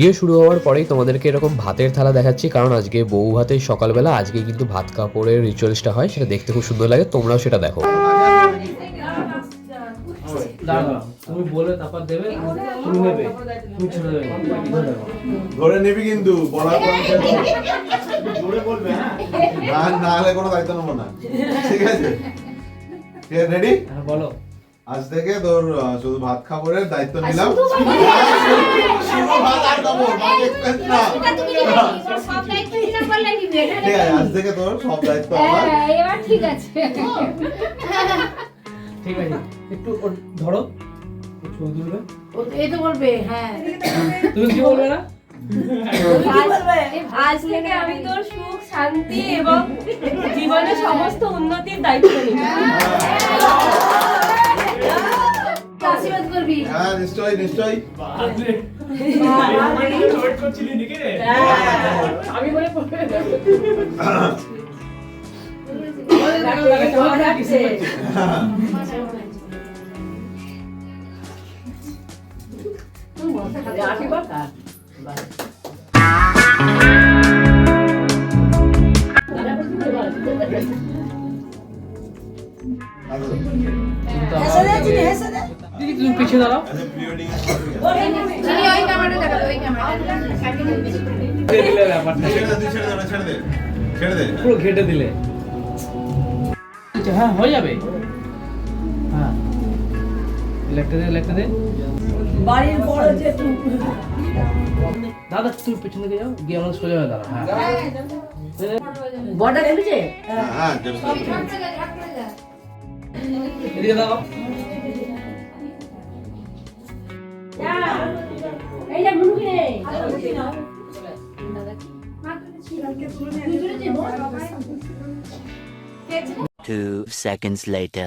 Video শুরু হওয়ার পরেই তোমাদেরকে এরকম ভাতের থালা দেখাচ্ছি, কারণ আজকে বউ ভাতের সকালবেলা আজকে কিন্তু ভাত কাপড়ের রিচুয়ালসটা হয়, সেটা দেখতে খুব সুন্দর লাগে, তোমরাও সেটা দেখো। তুমি বলে তারপর দেবে, তুমি নেবে, তুমি ছেড়ে দেবে, ধরে নিবি কিন্তু বলার পরে জোরে বলবে, হ্যাঁ না হলে কোনো দায়িত্ব নেবো না, ঠিক আছে? রেডি? হ্যাঁ বলো। আজ থেকে তোর শুধু ভাত খাবারের দায়িত্ব নিলাম। ভাত আর খাবো, ভাত এক্সপেন্স না। ঠিক আছে, আজ থেকে তোর সব দায়িত্ব আমার। এবার ঠিক আছে, ঠিক আছে, একটু ধরো, ছবি তুলবে, এই তো বলবে। হ্যাঁ, তুমি কি বলবে না? আজ থেকে আমি তোর সুখ শান্তি এবং জীবনের সমস্ত উন্নতির দায়িত্ব নিই। আশীর্বাদ করবি। হ্যাঁ নিশ্চয়ই নিশ্চয়ই। আমি বলে দিদি তুমি পিছিয়ে দাঁড়াও, ওই ক্যামেরা দেখাবে, ওই ক্যামেরা দিলে ব্যাপারটা ছেড়ে দে। পুরো ঘেটে দিলে। আচ্ছা হ্যাঁ হয়ে যাবে। হ্যাঁ লেখতে দে বাড়ির বড় যে দাদা, তুমি পেছন দিকে যাও, গিয়ে আমাদের সোজা হয়ে দাঁড়া। হ্যাঁ বড়টা খুলেছে, হ্যাঁ এদিকে দাও। এইটা গুলুকে 2 seconds later.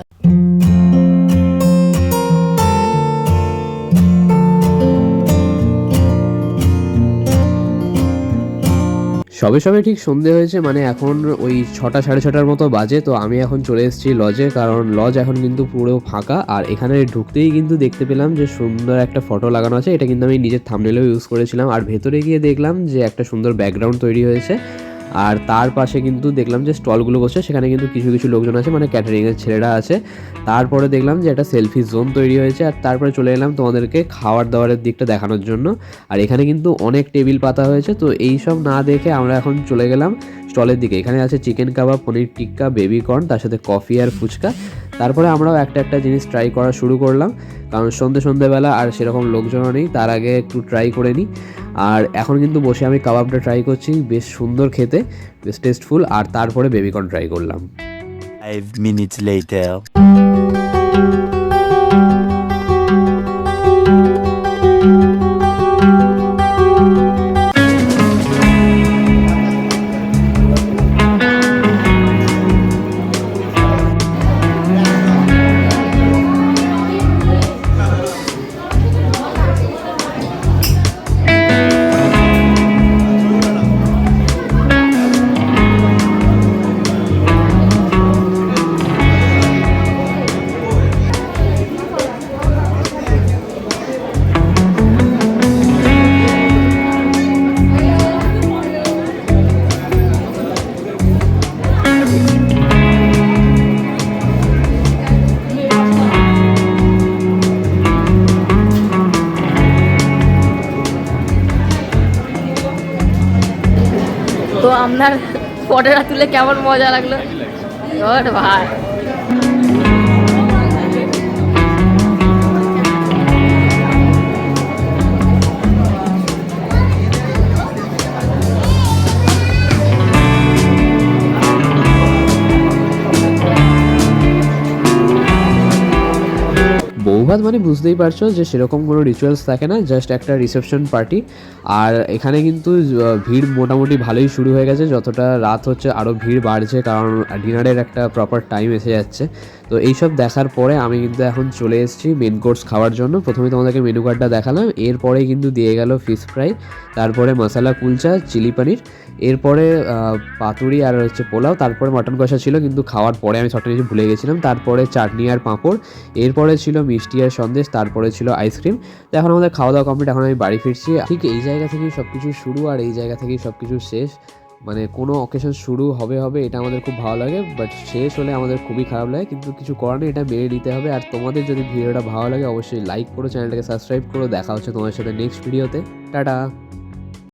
সবে সবে ঠিক সন্ধে হয়েছে, মানে এখন ওই 6টা সাড়ে 6টার মতো বাজে। তো আমি এখন চলে এসেছি লজে, কারণ লজ এখন কিন্তু পুরো ফাঁকা। আর এখানে ঢুকতেই কিন্তু দেখতে পেলাম যে সুন্দর একটা ফটো লাগানো আছে, এটা কিন্তু আমি নিজের থাম্বনেলেও ইউজ করেছিলাম। আর ভেতরে গিয়ে দেখলাম যে একটা সুন্দর ব্যাকগ্রাউন্ড তৈরি হয়েছে, আর তার পাশে কিন্তু দেখলাম যে স্টলগুলো বসে, সেখানে কিন্তু কিছু কিছু লোকজন আছে, মানে ক্যাটারিংয়ের ছেলেরা আছে। তারপরে দেখলাম যে একটা সেলফি জোন তৈরি হয়েছে, আর তারপরে চলে এলাম তোমাদেরকে খাওয়ার দাওয়ারের দিকটা দেখানোর জন্য। আর এখানে কিন্তু অনেক টেবিল পাতা হয়েছে, তো এই সব না দেখে আমরা এখন চলে গেলাম স্টলের দিকে। এখানে আছে চিকেন কাবাব, পনির টিক্কা, বেবি কর্ন, তার সাথে কফি আর ফুচকা। তারপরে আমরাও একটা জিনিস ট্রাই করা শুরু করলাম, কারণ সন্ধ্যেবেলা আর সেরকম লোকজনও নেই, তার আগে একটু ট্রাই করে নিই। আর এখন কিন্তু বসে আমি কাবাবটা ট্রাই করছি, বেশ সুন্দর খেতে, বেশ টেস্টফুল। আর তারপরে বেবি কর্ন ট্রাই করলাম। 5 minutes later. তো আপনার ফটোটা তুলে কেমন মজা লাগলো? ওর ভাই বৌভাত মানে বুঝতেই পারছো যে সেরকম কোনো রিচুয়ালস থাকে না, জাস্ট একটা রিসেপশন পার্টি। আর এখানে কিন্তু ভিড় মোটামুটি ভালোই শুরু হয়ে গেছে, যতটা রাত হচ্ছে আরও ভিড় বাড়ছে, কারণ ডিনারের একটা প্রপার টাইম এসে যাচ্ছে। তো এইসব দেখার পরে আমি কিন্তু এখন চলে এসেছি মেন কোর্স খাওয়ার জন্য। প্রথমে তোমাদেরকে মেনু কার্ডটা দেখালাম, এরপরে কিন্তু দিয়ে গেল ফিশ ফ্রাই, তারপরে মশলা কুলচা, চিলি পনির, এরপরে পাতুরি আর হচ্ছে পোলাও, তারপরে মটন কষা ছিল কিন্তু খাওয়ার পরে আমি সবটা কিছু ভুলে গেছিলাম, তারপরে চাটনি আর পাঁপড়, এরপরে ছিল মিষ্টি আর সন্দেশ, তারপরে ছিল আইসক্রিম। তো এখন আমাদের খাওয়া দাওয়া কমপ্লিট, এখন আমি বাড়ি ফিরছি। ঠিক এই জায়গা থেকেই সব কিছু শুরু আর এই জায়গা থেকেই সব কিছু শেষ। মানে কোনো অকেশন শুরু হবে এটা আমাদের খুব ভালো লাগে, বাট শেষ হলে আমাদের খুবই খারাপ লাগে, কিন্তু কিছু করার নেই, এটা মেনে নিতে হবে। আর তোমাদের যদি ভিডিওটা ভালো লাগে অবশ্যই লাইক করো, চ্যানেলটাকে সাবস্ক্রাইব করো। দেখা হচ্ছে তোমাদের সাথে নেক্সট ভিডিওতে। টাটা।